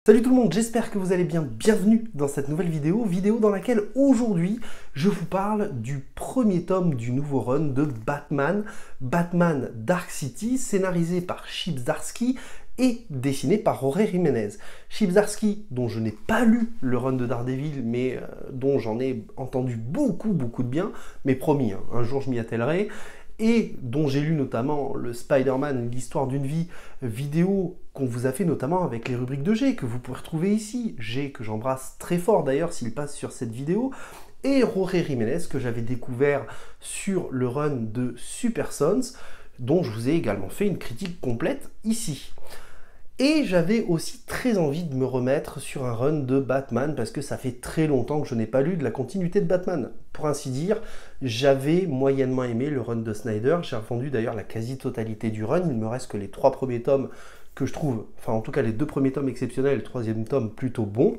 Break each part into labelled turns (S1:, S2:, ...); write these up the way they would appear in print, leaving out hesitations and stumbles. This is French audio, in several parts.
S1: Salut tout le monde, j'espère que vous allez bien. Bienvenue dans cette nouvelle vidéo dans laquelle aujourd'hui je vous parle du premier tome du nouveau run de Batman, Batman Dark City, scénarisé par Chip Zdarsky et dessiné par Jorge Jiménez. Chip Zdarsky, dont je n'ai pas lu le run de Daredevil, mais dont j'en ai entendu beaucoup de bien, mais promis, hein, un jour je m'y attellerai, et dont j'ai lu notamment le Spider-Man, l'histoire d'une vie, vidéo qu'on vous a fait notamment avec les rubriques de G, que vous pouvez retrouver ici. G que j'embrasse très fort d'ailleurs s'il passe sur cette vidéo, et Jorge Jiménez que j'avais découvert sur le run de Super Sons, dont je vous ai également fait une critique complète ici. Et j'avais aussi très envie de me remettre sur un run de Batman, parce que ça fait très longtemps que je n'ai pas lu de la continuité de Batman. Pour ainsi dire, j'avais moyennement aimé le run de Snyder, j'ai revendu d'ailleurs la quasi-totalité du run, il me reste que les 3 premiers tomes que je trouve, enfin en tout cas les 2 premiers tomes exceptionnels, le 3e tome plutôt bon.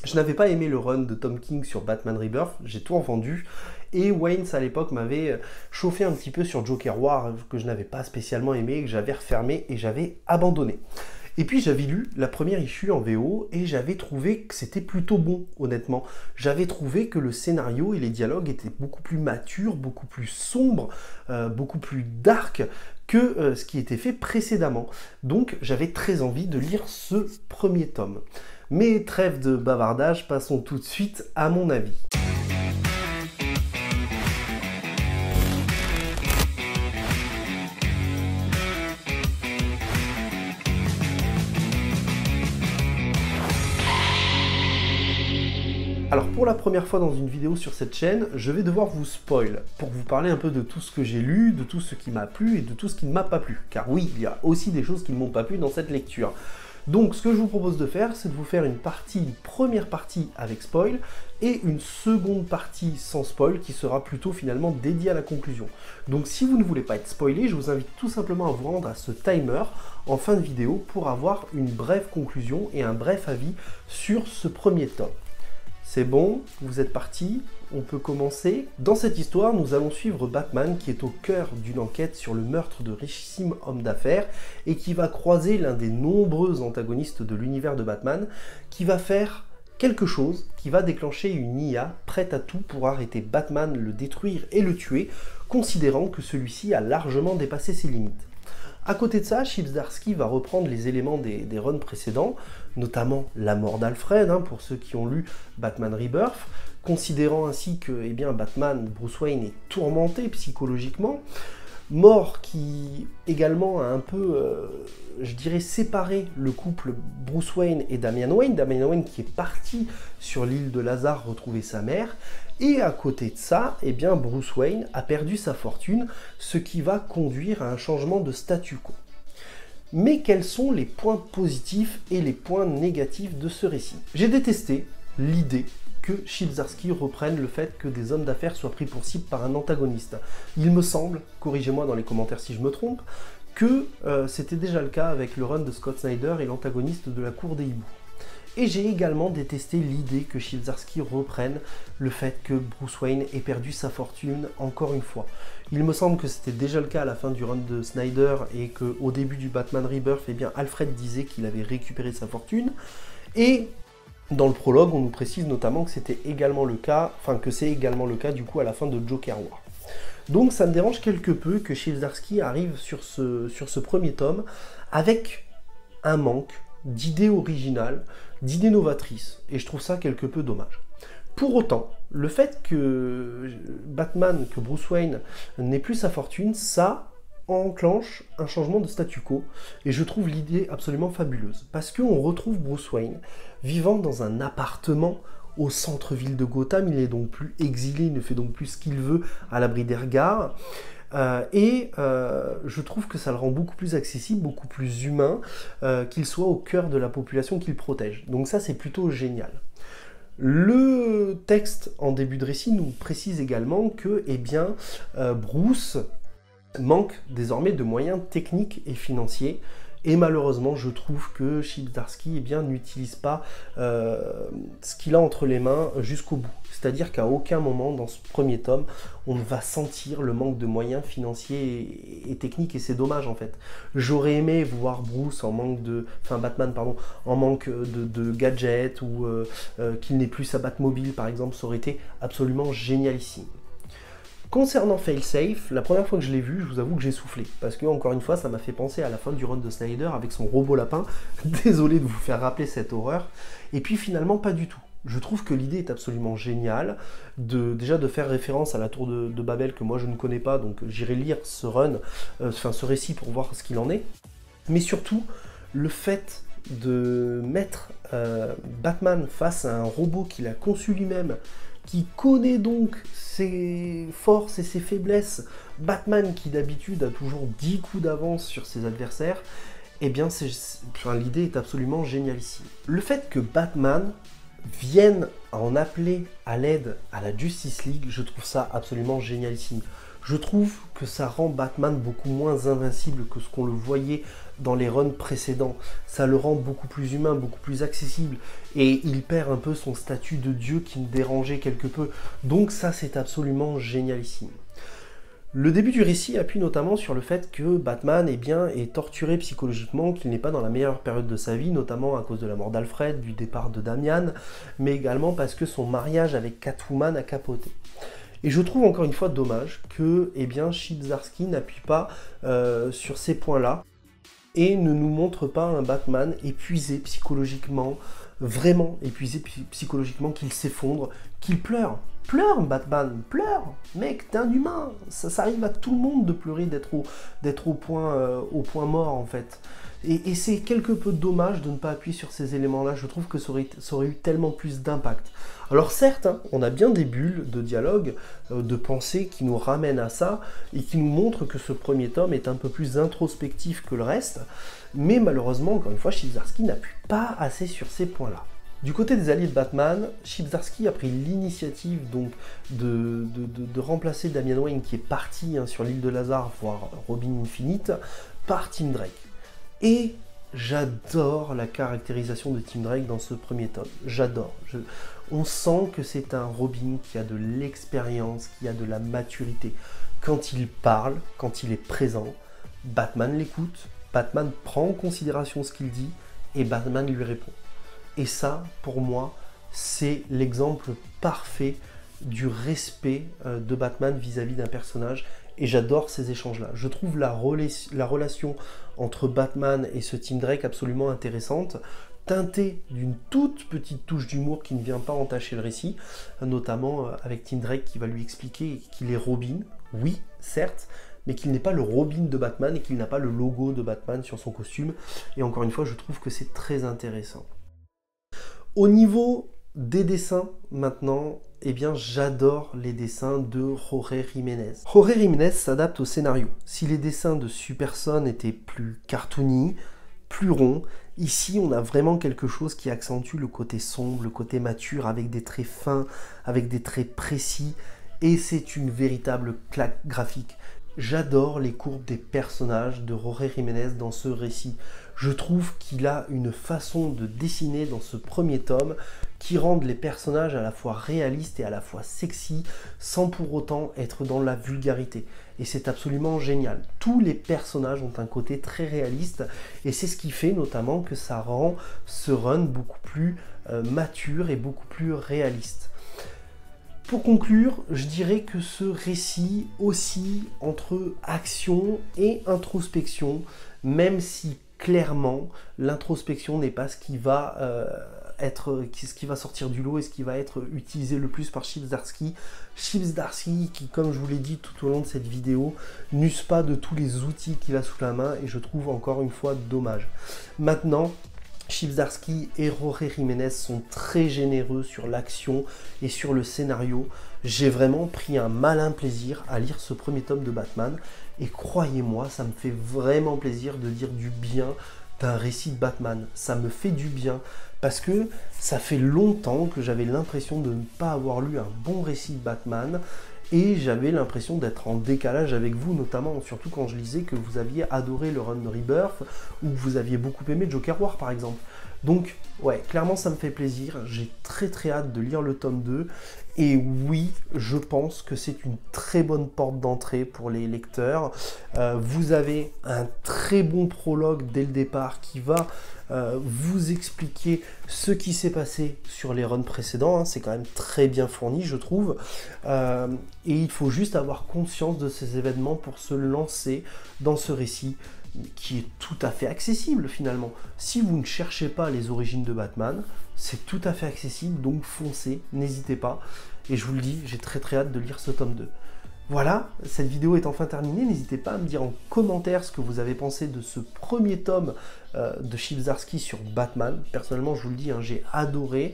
S1: Je n'avais pas aimé le run de Tom King sur Batman Rebirth, j'ai tout revendu, et Wayne à l'époque m'avait chauffé un petit peu sur Joker War, que je n'avais pas spécialement aimé, que j'avais refermé et j'avais abandonné. Et puis j'avais lu la première issue en VO et j'avais trouvé que c'était plutôt bon, honnêtement. J'avais trouvé que le scénario et les dialogues étaient beaucoup plus matures, beaucoup plus sombres, beaucoup plus dark que ce qui était fait précédemment. Donc j'avais très envie de lire ce premier tome. Mais trêve de bavardage, passons tout de suite à mon avis. Alors pour la première fois dans une vidéo sur cette chaîne, je vais devoir vous spoil, pour vous parler un peu de tout ce que j'ai lu, de tout ce qui m'a plu et de tout ce qui ne m'a pas plu. Car oui, il y a aussi des choses qui ne m'ont pas plu dans cette lecture. Donc ce que je vous propose de faire, c'est de vous faire une première partie avec spoil, et une seconde partie sans spoil, qui sera plutôt finalement dédiée à la conclusion. Donc si vous ne voulez pas être spoilé, je vous invite tout simplement à vous rendre à ce timer en fin de vidéo pour avoir une brève conclusion et un bref avis sur ce premier tome. C'est bon, vous êtes partis, on peut commencer. Dans cette histoire, nous allons suivre Batman qui est au cœur d'une enquête sur le meurtre de richissimes hommes d'affaires et qui va croiser l'un des nombreux antagonistes de l'univers de Batman qui va faire quelque chose qui va déclencher une IA prête à tout pour arrêter Batman, le détruire et le tuer, considérant que celui-ci a largement dépassé ses limites. À côté de ça, Chip Zdarsky va reprendre les éléments des runs précédents, notamment la mort d'Alfred, hein, pour ceux qui ont lu Batman Rebirth, considérant ainsi que Batman, Bruce Wayne, est tourmenté psychologiquement, mort qui également a un peu, je dirais, séparé le couple Bruce Wayne et Damian Wayne qui est parti sur l'île de Lazare retrouver sa mère, et à côté de ça, Bruce Wayne a perdu sa fortune, ce qui va conduire à un changement de statu quo. Mais quels sont les points positifs et les points négatifs de ce récit? J'ai détesté l'idée que Chip Zdarsky reprenne le fait que des hommes d'affaires soient pris pour cible par un antagoniste. Il me semble, corrigez-moi dans les commentaires si je me trompe, que c'était déjà le cas avec le run de Scott Snyder et l'antagoniste de la Cour des Hiboux. Et j'ai également détesté l'idée que Chip Zdarsky reprenne le fait que Bruce Wayne ait perdu sa fortune encore une fois. Il me semble que c'était déjà le cas à la fin du run de Snyder et qu'au début du Batman Rebirth, Alfred disait qu'il avait récupéré sa fortune. Et dans le prologue, on nous précise notamment que c'était également le cas, que c'est également le cas du coup à la fin de Joker War. Donc ça me dérange quelque peu que Chip Zdarsky arrive sur ce premier tome avec un manque d'idées originales, d'idées novatrices, et je trouve ça quelque peu dommage. Pour autant, le fait que Bruce Wayne n'ait plus sa fortune, ça enclenche un changement de statu quo, et je trouve l'idée absolument fabuleuse, parce qu'on retrouve Bruce Wayne vivant dans un appartement au centre-ville de Gotham, il n'est donc plus exilé, il ne fait donc plus ce qu'il veut à l'abri des regards, je trouve que ça le rend beaucoup plus accessible, beaucoup plus humain, qu'il soit au cœur de la population qu'il protège. Donc ça, c'est plutôt génial. Le texte en début de récit nous précise également que Bruce manque désormais de moyens techniques et financiers, Et malheureusement, je trouve que Chip Zdarsky eh bien, n'utilise pas ce qu'il a entre les mains jusqu'au bout. C'est-à-dire qu'à aucun moment dans ce premier tome, on ne va sentir le manque de moyens financiers et techniques, et c'est dommage en fait. J'aurais aimé voir Bruce en manque de... Enfin, Batman, pardon, en manque de gadgets, ou qu'il n'ait plus sa Batmobile par exemple, ça aurait été absolument génialissime. Concernant Failsafe, la première fois que je l'ai vu, je vous avoue que j'ai soufflé. Parce que, encore une fois, ça m'a fait penser à la fin du run de Snyder avec son robot lapin. Désolé de vous faire rappeler cette horreur. Et puis finalement, pas du tout. Je trouve que l'idée est absolument géniale. Déjà de faire référence à la tour de Babel que moi je ne connais pas, donc j'irai lire ce run, ce récit pour voir ce qu'il en est. Mais surtout, le fait de mettre Batman face à un robot qu'il a conçu lui-même, qui connaît donc ses forces et ses faiblesses, Batman qui d'habitude a toujours 10 coups d'avance sur ses adversaires, eh bien l'idée est absolument génialissime. Le fait que Batman vienne en appeler à l'aide à la Justice League, je trouve ça absolument génialissime. Je trouve que ça rend Batman beaucoup moins invincible que ce qu'on le voyait dans les runs précédents. Ça le rend beaucoup plus humain, beaucoup plus accessible, et il perd un peu son statut de dieu qui me dérangeait quelque peu. Donc ça, c'est absolument génialissime. Le début du récit appuie notamment sur le fait que Batman est torturé psychologiquement, qu'il n'est pas dans la meilleure période de sa vie, notamment à cause de la mort d'Alfred, du départ de Damian, mais également parce que son mariage avec Catwoman a capoté. Et je trouve encore une fois dommage que Chip Zdarsky n'appuie pas sur ces points-là et ne nous montre pas un Batman épuisé psychologiquement, vraiment épuisé psychologiquement, qu'il s'effondre, qu'il pleure. Pleure, Batman, pleure. Mec, t'es un humain. Ça arrive à tout le monde de pleurer, d'être au point mort, en fait. Et c'est quelque peu dommage de ne pas appuyer sur ces éléments-là. Je trouve que ça aurait eu tellement plus d'impact. Alors certes, hein, on a bien des bulles de dialogue, de pensée qui nous ramènent à ça, et qui nous montrent que ce premier tome est un peu plus introspectif que le reste, mais malheureusement, encore une fois, Chip Zdarsky n'appuie pas assez sur ces points-là. Du côté des alliés de Batman, Chip Zdarsky a pris l'initiative donc de remplacer Damian Wayne, qui est parti sur l'île de Lazare voir Robin Infinite, par Tim Drake. Et j'adore la caractérisation de Tim Drake dans ce premier tome. J'adore. On sent que c'est un Robin qui a de l'expérience, qui a de la maturité. Quand il parle, quand il est présent, Batman l'écoute, Batman prend en considération ce qu'il dit, et Batman lui répond. Et ça, pour moi, c'est l'exemple parfait du respect de Batman vis-à-vis d'un personnage. Et j'adore ces échanges-là. Je trouve la relation entre Batman et ce Tim Drake absolument intéressante, teintée d'une toute petite touche d'humour qui ne vient pas entacher le récit, notamment avec Tim Drake qui va lui expliquer qu'il est Robin, oui, certes, mais qu'il n'est pas le Robin de Batman et qu'il n'a pas le logo de Batman sur son costume. Et encore une fois, je trouve que c'est très intéressant. Au niveau des dessins, maintenant, j'adore les dessins de Jorge Jiménez. Jorge Jiménez s'adapte au scénario. Si les dessins de Superson étaient plus cartoony, plus ronds, ici on a vraiment quelque chose qui accentue le côté sombre, le côté mature, avec des traits fins, avec des traits précis, et c'est une véritable claque graphique. J'adore les courbes des personnages de Jorge Jiménez dans ce récit. Je trouve qu'il a une façon de dessiner dans ce premier tome qui rendent les personnages à la fois réalistes et à la fois sexy, sans pour autant être dans la vulgarité. Et c'est absolument génial. Tous les personnages ont un côté très réaliste, et c'est ce qui fait notamment que ça rend ce run beaucoup plus mature et beaucoup plus réaliste. Pour conclure, je dirais que ce récit oscille entre action et introspection, même si clairement l'introspection n'est pas ce qui va sortir du lot et ce qui va être utilisé le plus par Chip Zdarsky. Chip Zdarsky qui, comme je vous l'ai dit tout au long de cette vidéo, n'use pas de tous les outils qu'il a sous la main, et je trouve encore une fois dommage. Maintenant, Chip Zdarsky et Jorge Jiménez sont très généreux sur l'action et sur le scénario. J'ai vraiment pris un malin plaisir à lire ce premier tome de Batman, et croyez-moi, ça me fait vraiment plaisir de dire du bien d'un récit de Batman. Ça me fait du bien, parce que ça fait longtemps que j'avais l'impression de ne pas avoir lu un bon récit de Batman, et j'avais l'impression d'être en décalage avec vous, notamment, surtout quand je lisais que vous aviez adoré le run de Rebirth, ou que vous aviez beaucoup aimé Joker War par exemple. Donc, ouais, clairement ça me fait plaisir, j'ai très hâte de lire le tome 2, et oui, je pense que c'est une très bonne porte d'entrée pour les lecteurs. Vous avez un très bon prologue dès le départ qui va vous expliquer ce qui s'est passé sur les runs précédents, hein. C'est quand même très bien fourni, je trouve, et il faut juste avoir conscience de ces événements pour se lancer dans ce récit qui est tout à fait accessible finalement. Si vous ne cherchez pas les origines de Batman, c'est tout à fait accessible, donc foncez, n'hésitez pas. Et je vous le dis, j'ai très hâte de lire ce tome 2. Voilà, cette vidéo est enfin terminée. N'hésitez pas à me dire en commentaire ce que vous avez pensé de ce premier tome de Chip Zdarsky sur Batman. Personnellement, je vous le dis, hein, j'ai adoré.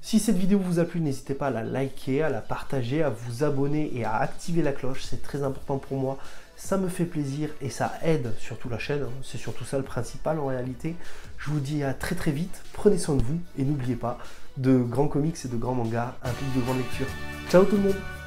S1: Si cette vidéo vous a plu, n'hésitez pas à la liker, à la partager, à vous abonner et à activer la cloche. C'est très important pour moi. Ça me fait plaisir et ça aide surtout la chaîne. Hein. C'est surtout ça le principal en réalité. Je vous dis à très vite. Prenez soin de vous et n'oubliez pas, de grands comics et de grands mangas impliquent de grandes lectures. Ciao tout le monde!